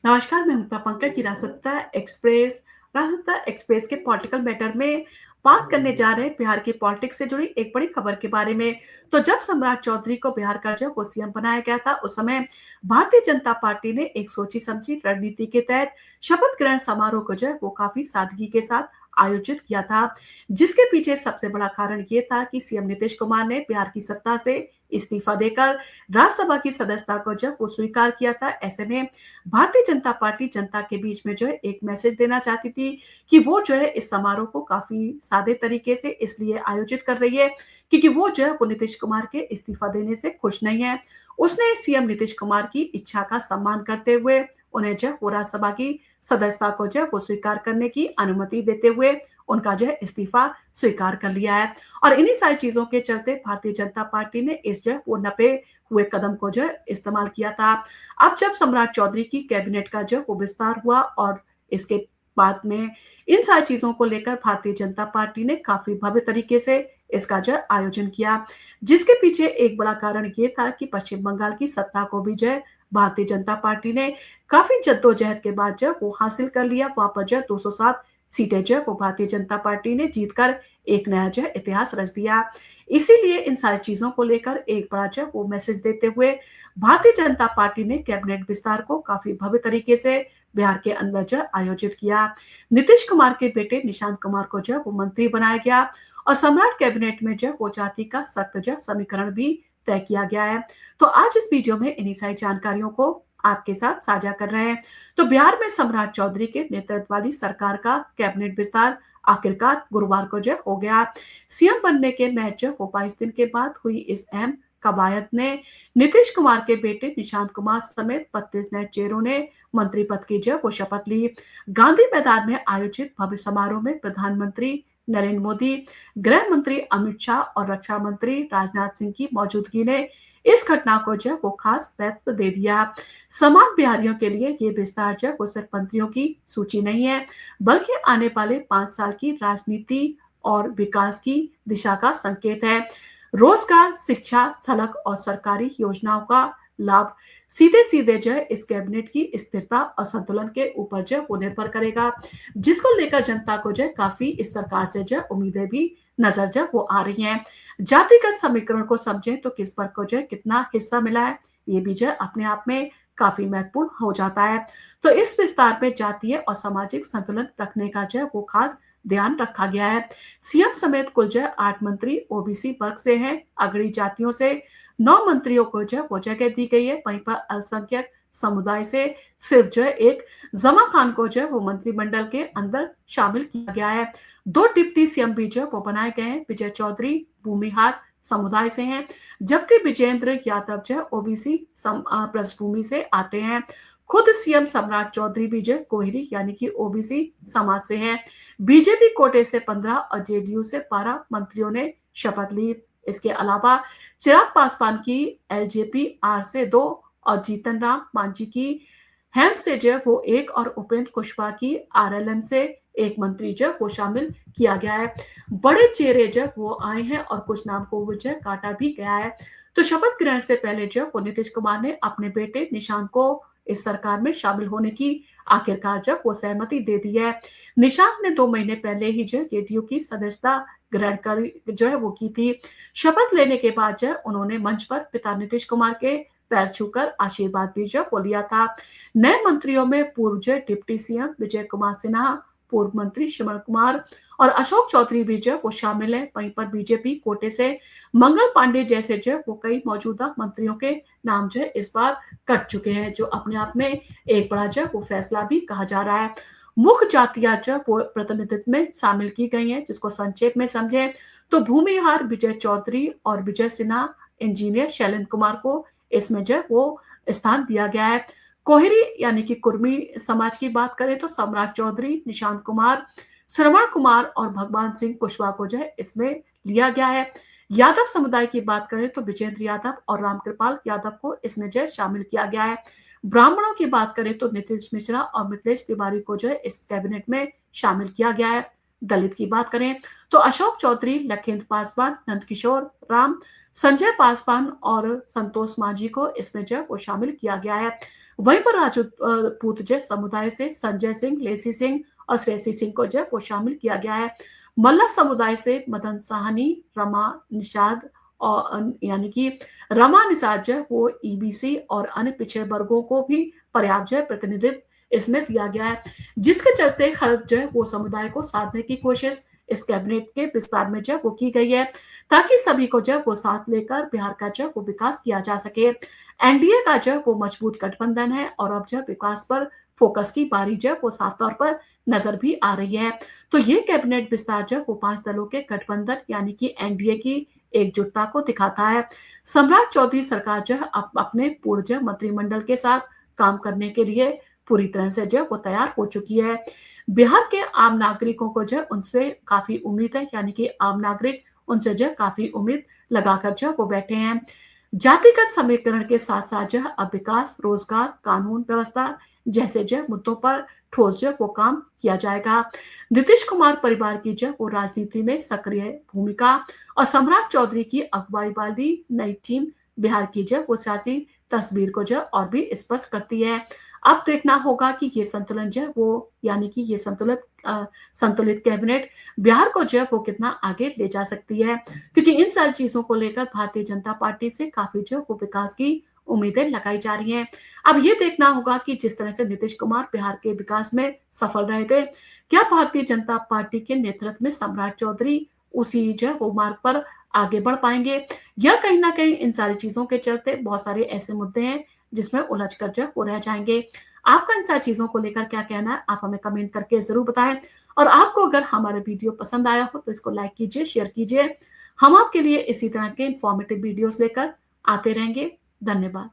नमस्कार, मैं हूं पंकज की राजसत्ता एक्सप्रेस के पॉलिटिकल मैटर में बात करने जा रहे हैं बिहार की पॉलिटिक्स से जुड़ी एक बड़ी खबर के बारे में। तो जब सम्राट चौधरी को बिहार का जो वो सीएम बनाया गया था, उस समय भारतीय जनता पार्टी ने एक सोची समझी रणनीति के तहत शपथ ग्रहण समारोह को जो है वो काफी सादगी के साथ आयोजित किया था। जिसके पीछे सबसे बड़ा कारण ये था कि सीएम नीतीश कुमार ने बिहार की सत्ता से इस्तीफा देकर राज्यसभा की सदस्यता को जब वो स्वीकार किया था। ऐसे में भारतीय जनता पार्टी जनता के बीच में जो है एक मैसेज देना चाहती थी कि वो जो है इस समारोह को काफी सादे तरीके से इसलिए आयोजित कर रही है क्योंकि वो जो है वो नीतीश कुमार के इस्तीफा देने से खुश नहीं है। उसने सीएम नीतीश कुमार की इच्छा का सम्मान करते हुए उन्हें जो है वो राज्यसभा की सदस्यता को जो है वो स्वीकार करने की अनुमति देते हुए उनका जो है इस्तीफा स्वीकार कर लिया है। और इन्हीं सारी चीजों के चलते भारतीय जनता पार्टी ने इस जो है वो नपे हुए कदम को जो है इस्तेमाल किया था। अब जब सम्राट चौधरी की कैबिनेट का जो वो विस्तार हुआ और इसके बाद में इन सारी चीजों को लेकर भारतीय जनता पार्टी ने काफी भव्य तरीके से इसका जो आयोजन किया। जिसके पीछे एक बड़ा कारण ये था कि पश्चिम बंगाल की सत्ता को भी जो है भारतीय जनता पार्टी ने काफी जद्दोजहद के बाद जो वो हासिल कर लिया। वहां पर जो 207 सीटें जो वो भारतीय जनता पार्टी ने जीतकर एक नया जो है इतिहास रच दिया। इसीलिए इन सारी चीजों को लेकर एक बड़ा जो वो मैसेज देते हुए भारतीय जनता पार्टी ने कैबिनेट विस्तार को काफी भव्य तरीके से बिहार के अंदर जो आयोजित किया। नीतीश कुमार के बेटे निशांत कुमार को जो वो मंत्री बनाया गया और सम्राट कैबिनेट में जो वो जाति का सख्त जो समीकरण भी तय किया गया है। तो आज इस वीडियो में इन्हीं सारी जानकारियों को आपके साथ साझा कर रहे हैं। तो बिहार में सम्राट चौधरी के नेतृत्व वाली सरकार का कैबिनेट विस्तार आखिरकार गुरुवार को जो हो गया। सीएम बनने के महज 22 दिन के बाद हुई इस अहम कवायद ने नीतीश कुमार के बेटे निशांत कुमार समेत 32 नए चेहरों ने मंत्री पद की जो वो शपथ ली। गांधी मैदान में आयोजित भव्य समारोह में प्रधानमंत्री नरेंद्र मोदी, गृह मंत्री अमित शाह और रक्षा मंत्री राजनाथ सिंह की मौजूदगी ने इस घटना को जो वो खास महत्व दे दिया। समान बिहारियों के लिए ये विस्तार जो वो सिर्फ मंत्रियों की सूची नहीं है, बल्कि आने वाले 5 साल की राजनीति और विकास की दिशा का संकेत है। रोजगार, शिक्षा, सड़क और सरकारी योजनाओं का लाभ सीधे सीधे जो है इस कैबिनेट की स्थिरता और संतुलन के ऊपर जो वो निर्भर करेगा, जिसको लेकर जनता को जो काफी इस सरकार से जो उम्मीदें भी नजर जो वो आ रही हैं। जातिगत समीकरण को समझें तो किस वर्ग को जो कितना हिस्सा मिला है, ये भी जो अपने आप में काफी महत्वपूर्ण हो जाता है। तो इस विस्तार में जातीय और सामाजिक संतुलन रखने का जो वो खास ध्यान रखा गया है। सीएम समेत कुल जो 8 मंत्री ओबीसी वर्ग से हैं। अग्रणी जातियों से 9 मंत्रियों को जो वो जगह दी गई है। वहीं पर अल्पसंख्यक समुदाय से सिर्फ जो एक जमा खान को जो वो मंत्रिमंडल के अंदर शामिल किया गया है। 2 डिप्टी सीएम भी जो वो बनाए गए हैं। विजय चौधरी भूमिहार समुदाय से हैं, जबकि विजेंद्र यादव जो ओबीसी पृष्ठभूमि से आते हैं। खुद सीएम सम्राट चौधरी भी जो कोहरी यानी कि ओबीसी समाज से हैं। बीजेपी कोटे से 15 और जेडीयू से 12 मंत्रियों ने शपथ ली। इसके अलावा चिराग पासवान की एलजेपी आर से 2 और जीतन राम मांझी की हेम से जो वो 1 और उपेंद्र कुशवाहा की आरएलएम से 1 मंत्री जो वो शामिल किया गया है। बड़े चेहरे जब वो आए हैं और कुछ नाम को वो जो काटा भी गया है। तो शपथ ग्रहण से पहले जो वो नीतीश कुमार ने अपने बेटे निशांत को इस सरकार में शामिल होने की आखिरकार जब वो सहमति दे दी है। निशांत ने 2 महीने पहले ही जो जेडीयू की सदस्यता ग्रहण कर जो है वो की थी। शपथ लेने के बाद जो उन्होंने मंच पर पिता नीतीश कुमार के पैर छूकर आशीर्वाद भी जो वो लिया था। नए मंत्रियों में पूर्व जो डिप्टी सीएम विजय कुमार सिन्हा, पूर्व मंत्री श्रवण कुमार और अशोक चौधरी भी जो वो शामिल है। वहीं पर बीजेपी कोटे से मंगल पांडे जैसे जो वो कई मौजूदा मंत्रियों के नाम जो है इस बार कट चुके हैं, जो अपने आप में एक बड़ा जो वो फैसला भी कहा जा रहा है। मुख्य जातियां जो वो प्रतिनिधित्व में शामिल की गई हैं, जिसको संक्षेप में समझें तो भूमिहार विजय चौधरी और विजय सिन्हा, इंजीनियर शैलेंद्र कुमार को इसमें जो वो स्थान दिया गया है। कोहरी यानी कि कुर्मी समाज की बात करें तो सम्राट चौधरी, निशांत कुमार, श्रवण कुमार और भगवान सिंह कुशवाहा को जो है इसमें लिया गया है। यादव समुदाय की बात करें तो विजेंद्र यादव और रामकृपाल यादव को इसमें जो है शामिल किया गया है। ब्राह्मणों की बात करें तो नीतीश मिश्रा और मिथिलेश तिवारी को जो है इस कैबिनेट में शामिल किया गया है। दलित की बात करें तो अशोक चौधरी, लखेंद्र पासवान, नंदकिशोर राम, संजय पासवान और संतोष मांझी को इसमें जो है वो शामिल किया गया है। वहीं पर राजपूत जो समुदाय से संजय सिंह, लेसी सिंह और श्रेयसी सिंह को जो है वो शामिल किया गया है। मल्ला समुदाय से मदन साहनी, रमा निषाद और यानी कि रमा निषाद जो है वो ईबीसी और अन्य पिछड़े वर्गों को भी पर्याप्त जो है प्रतिनिधित्व इसमें दिया गया है, जिसके चलते खर्च जो है वो समुदाय को साधने की कोशिश इस कैबिनेट के विस्तार में जो है वो की गई है, ताकि सभी को जो है वो साथ लेकर बिहार का जो है वो विकास किया जा सके। एनडीए का जो है वो मजबूत गठबंधन है और अब जो है विकास पर फोकस की बारी जो है वो साफ तौर पर नजर भी आ रही है। तो ये कैबिनेट विस्तार जो है वो 5 दलों के गठबंधन यानी कि एनडीए की एकजुटता को दिखाता है। सम्राट चौधरी सरकार जो है अपने पूर्व जो है मंत्रिमंडल के साथ काम करने के लिए पूरी तरह से जो है वो तैयार हो चुकी है। बिहार के आम नागरिकों को जो है उनसे काफी उम्मीद है, यानी कि आम नागरिक उनसे जो है काफी उम्मीद लगाकर जो है वो बैठे हैं। जातिगत समीकरण के साथ साथ जो है अब विकास, रोजगार, कानून व्यवस्था जैसे जो है मुद्दों पर ठोस जो है वो काम किया जाएगा। नीतीश कुमार परिवार की जो है वो राजनीति में सक्रिय भूमिका और सम्राट चौधरी की अगुवाई वाली नई टीम बिहार की जो है वो सियासी तस्वीर को जो है और भी स्पष्ट करती है। अब देखना होगा कि ये संतुलन जो है वो यानी कि ये संतुलित कैबिनेट बिहार को जो है वो कितना आगे ले जा सकती है, क्योंकि इन सारी चीजों को लेकर भारतीय जनता पार्टी से काफी जो है वो विकास की उम्मीदें लगाई जा रही हैं। अब ये देखना होगा कि जिस तरह से नीतीश कुमार बिहार के विकास में सफल रहे थे, क्या भारतीय जनता पार्टी के नेतृत्व में सम्राट चौधरी उसी जो है वो मार्ग पर आगे बढ़ पाएंगे, या कहीं ना कहीं इन सारी चीजों के चलते बहुत सारे ऐसे मुद्दे हैं जिसमें उलझ कर जो है वो रह जाएंगे। आपका इन सारी चीजों को लेकर क्या कहना है, आप हमें कमेंट करके जरूर बताएं। और आपको अगर हमारा वीडियो पसंद आया हो तो इसको लाइक कीजिए, शेयर कीजिए। हम आपके लिए इसी तरह के इंफॉर्मेटिव वीडियोस लेकर आते रहेंगे। धन्यवाद।